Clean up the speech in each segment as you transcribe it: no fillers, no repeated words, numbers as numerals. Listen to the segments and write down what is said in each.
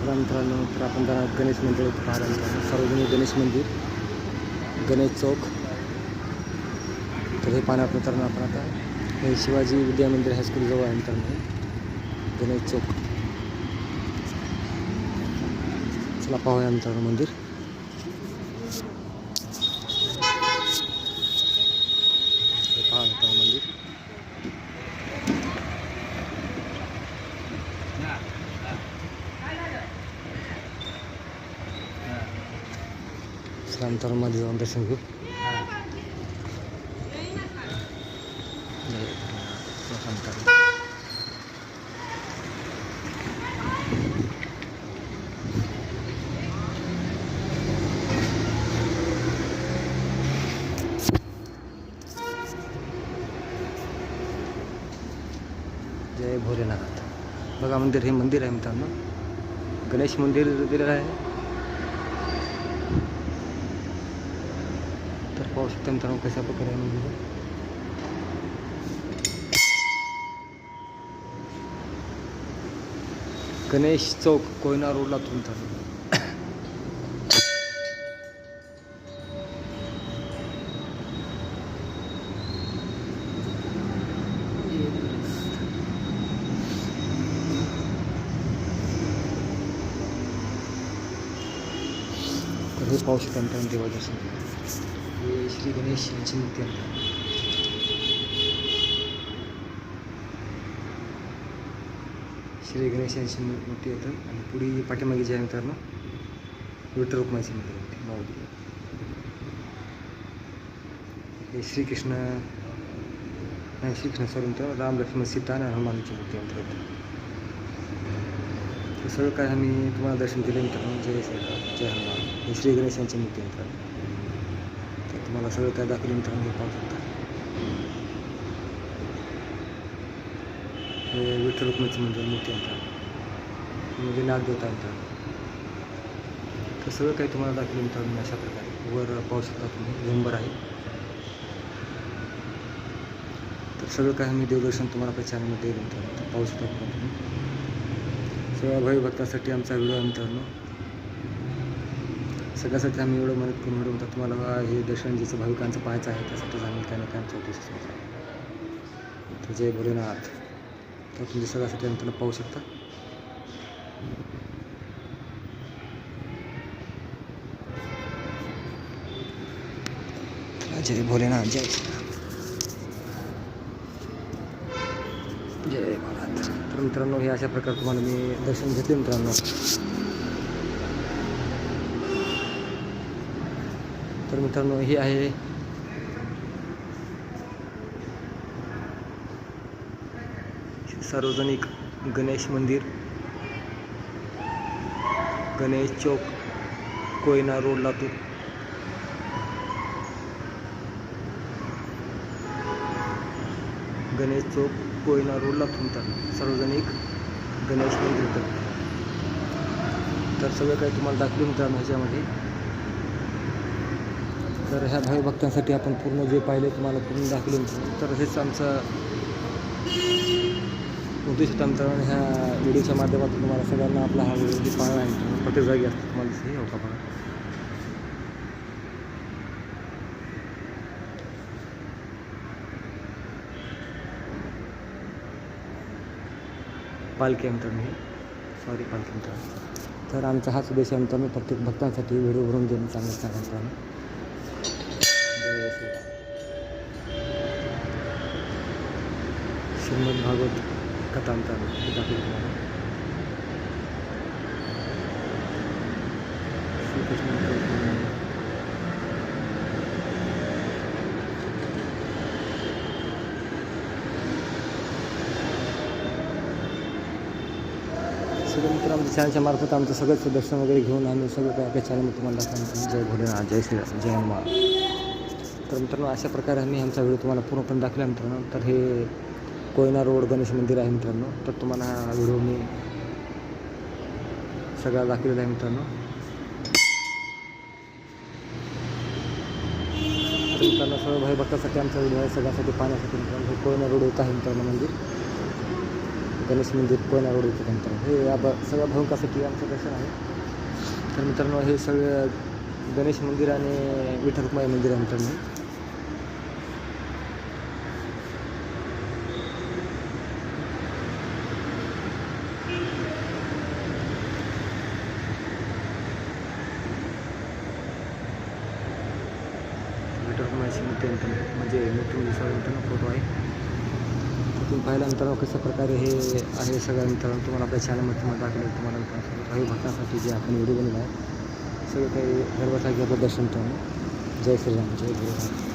चला मित्रांनो, तर आपण जरा गणेश मंदिर पाहायला मित्रांनो, सार्वजनिक गणेश मंदिर, गणेश चौक. तर हे पाहण्यात मित्रांनो आपण आता हे शिवाजी विद्या मंदिर हायस्कूल जवळ आहे मित्रांनो, गणेश चौक. चला पाहूया मित्रांनो मंदिर. हे पहा मित्रांनो मंदिर. नंतर मध्ये जाऊन दर्शन घेऊ. जय भोलेनाथ. बघा मंदिर, हे मंदिर आहे मित्रांनो, गणेश मंदिर दिलेलं आहे. तर पाहू शकता मित्रांनो कशा प्रकारे आहे मंदिर. गणेश चौक, कोयना रोडला मित्रांनो. तर हे पाहू शकता मित्रांनो देवादर्शन. हे श्री गणेश यांची मूर्ती आहे. श्री गणेश यांची मूर्ती येतं आणि पुढे पाठीमागे जे आहे मित्रांनो विठ्ठल रुक्माईची मूर्ती माऊली. हे श्रीकृष्ण सॉरी मित्रांनो, राम लक्ष्मण सीता आणि हनुमानची मूर्ती आहे. हे सगळं काय आम्ही तुम्हाला दर्शन दिलं मित्रांनो. जय श्रीराम, जय हनुमान. हे श्री गणेश यांची मूर्ती आहे मित्रांनो. तर तुम्हाला सगळं काय दाखवलं मित्रांनो, हे पाहू शकता. हे विठ्ठल रुक्माईची मंदिर मूर्ती आहे मित्रांनो, म्हणजे नागदेवता आहे मित्रांनो. तर सगळं काही तुम्हाला दाखवलं मित्रांनो अशा प्रकारे. वर पाहू शकता तुम्ही झुंबर आहे. तर सगळं काही आम्ही देवदर्शन तुम्हाला आपल्या चॅनलमध्ये दिलं मित्रांनो. तर पाहू शकता तुम्ही. सगळ्या भक्तासाठी आमचा व्हिडिओ आहे मित्रांनो. सगळ्यासाठी आम्ही एवढं मदत करून व्हिडिओ होता. तुम्हाला हे दर्शन ज्याचं भाविकांचं पाहायचं आहे त्यासाठीच आम्ही काय ना काय आमचा उद्देश मित्रांनो. तर जय भोलेनाथ. तर तुम्ही सगळ्यासाठी आम्ही त्याला पाहू शकता. जय भोलेनाथ, जय श्रीराम, जय भोलेनाथ. तर मित्रांनो हे अशा प्रकारे तुम्हाला मी दर्शन घेतले मित्रांनो. तर मित्रांनो हे आहे सार्वजनिक गणेश मंदिर, गणेश चौक, कोयना रोड, लातूर. गणेश चौक, कोयना रोड, लातूर सार्वजनिक गणेश मंदिर. तर सगळं काही तुम्हाला दाखवलं मित्रांनो ह्याच्यामध्ये. तर ह्या भावी भक्तांसाठी आपण पूर्ण जे पाहिले तुम्हाला पूर्ण दाखवले मित्रांनो. तर हेच आमचा उद्देश होता मित्रांनो. ह्या व्हिडिओच्या माध्यमातून तुम्हाला सगळ्यांना आपला हा व्हिडिओ पाहणार आहे मित्रांनो. प्रत्येक जागी असतो तुम्हाला दिसते हो का बघा. पालखी मित्रांनो, हे सॉरी पालखी मित्रांनो. तर आमचा हाच उद्देश आहे मित्रांनो, प्रत्येक भक्तांसाठी व्हिडिओ बनवून देणं चांगलं मित्रांनो. श्रीमद भागवत कथा मित्रांनो हे दाखवली तुम्हाला. श्रीकृष्ण सगळं मित्र आमच्या चॅनलच्या मार्फत आमचं सगळंच दर्शन वगैरे घेऊन आम्ही सगळं काही आपल्या चॅनलमध्ये तुम्हाला दाखवतो. जय भोलेनाथ, जय श्रीराम, जय हनुमान. तर मित्रांनो अशा प्रकारे आम्ही आमचा व्हिडिओ तुम्हाला पूर्णपणे दाखवला मित्रांनो. तर हे कोयना रोड गणेश मंदिर आहे मित्रांनो. तर तुम्हाला हा व्हिडिओ मी सगळा दाखवलेला आहे मित्रांनो. तर मित्रांनो सर्व भाई भक्तासाठी आमचा व्हिडिओ आहे, सगळ्यासाठी पाहण्यासाठी मित्रांनो. हे कोयना रोड येत आहे मित्रांनो मंदिर. गणेश मंदिर कोयना रोड येतं मित्रांनो. हे सगळ्या भाविकांसाठी आमचं दर्शन आहे. तर मित्रांनो हे सगळं गणेश मंदिर आणि विठ्ठल रुक्माई मंदिर आहे मित्रांनो. विठ्ठल रुक्माईची मूर्ती म्हणजे मूर्ती मित्रांनो फोटो आहे. तुम्ही पाहिल्यानंतर कशा प्रकारे हे आहे सगळं मित्रांनो तुम्हाला आपल्या चॅनलमध्ये तुम्हाला दाखवलं. तुम्हाला मित्रांनो काही भक्तांसाठी जे आपण व्हिडिओ बनवला आहे सगळं काही घर बसल्या की आपलं दर्शन मित्रांनो. जय श्रीराम जय गुरुराम.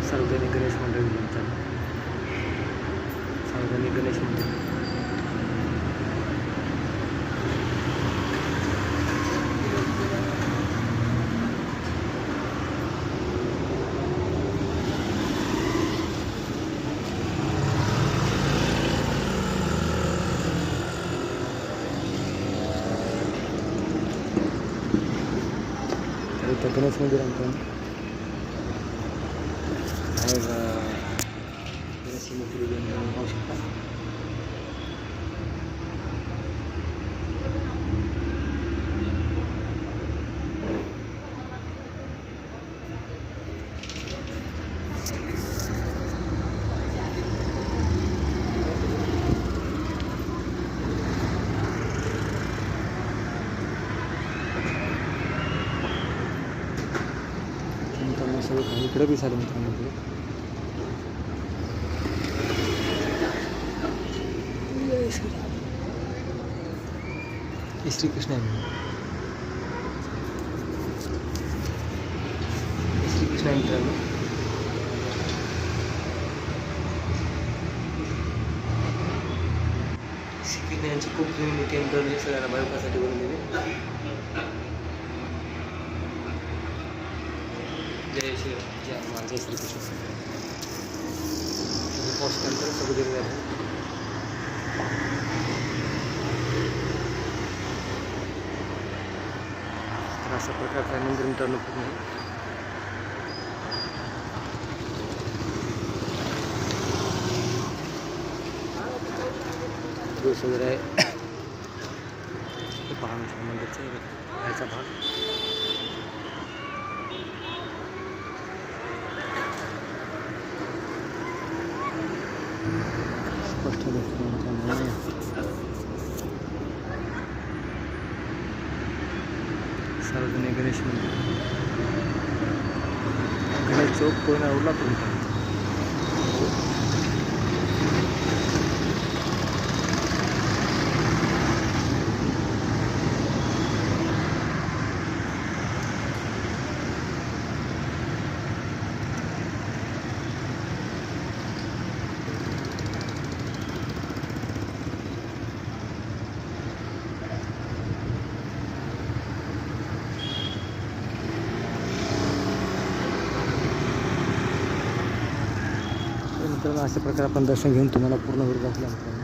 सार्वजनिक गणेश मंडळ मित्रांनो. सार्वजनिक गणेश मंडळ तर इथं गणेश मंदिर आहे मित्रांनो. बाहेर गणेश मूर्ती पाहू शकता. मित्रांनो सगळं काही इकडे बी झालं मित्रांनो. श्रीकृष्ण आहे. श्रीकृष्ण आहे मित्रांनो. श्रीकृष्ण यांची खूप जुनी मूर्ती मित्रांनो सगळ्यांना भाविकांसाठी बनवलेली. जय श्रीराम जय हनुमान जय श्रीकृष्ण. पाऊसनंतर सगळं दिलेलं आहे. तर अशा प्रकारचा मंदिर मित्रांनो पूर्ण दिवस वगैरे आहे. हे पहा मंदिरचा बाहेरचा भाग. स्पष्ट सार्वजनिक गणेश मंदिर गणेश चौक कोयना रोडला पर्यंत. मित्रांनो अशा प्रकारे आपण दर्शन घेऊन तुम्हाला पूर्ण वेळ दाखवला मित्रांनो.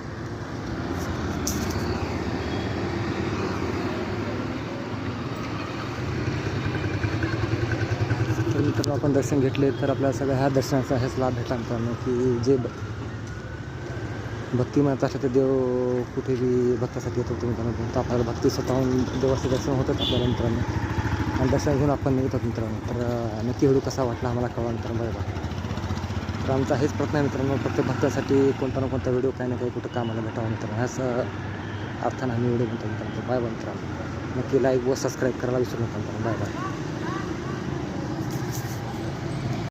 तर मित्रांनो आपण दर्शन घेतले तर आपल्याला सगळ्या ह्या दर्शनाचा हेच लाभ भेटला मित्रांनो की जे भक्ती म्हणत असलं तर देव कुठेही भक्तासाठी येत होतो मित्रांनो. तर आपल्याला भक्ती स्वतःहून देवाचं दर्शन होतंच आपल्याला मित्रांनो. आणि दर्शन घेऊन आपण निघत होतो मित्रांनो. तर नक्की व्हिडिओ कसा वाटला आम्हाला कळवा मित्रांनो. बरोबर तर आमचा हेच प्रयत्न आहे मित्रांनो. प्रत्येक भक्तासाठी कोणता ना कोणता व्हिडिओ काही ना काही कुठं कामाला भेटावा मित्रांनो. ह्याच अर्थानं आम्ही व्हिडिओ बनतो मित्रांनो. बाय बाय मित्रांनो. नक्की लाईक व सबस्क्राईब करायला विसरू नका मित्रांनो. Bye bye.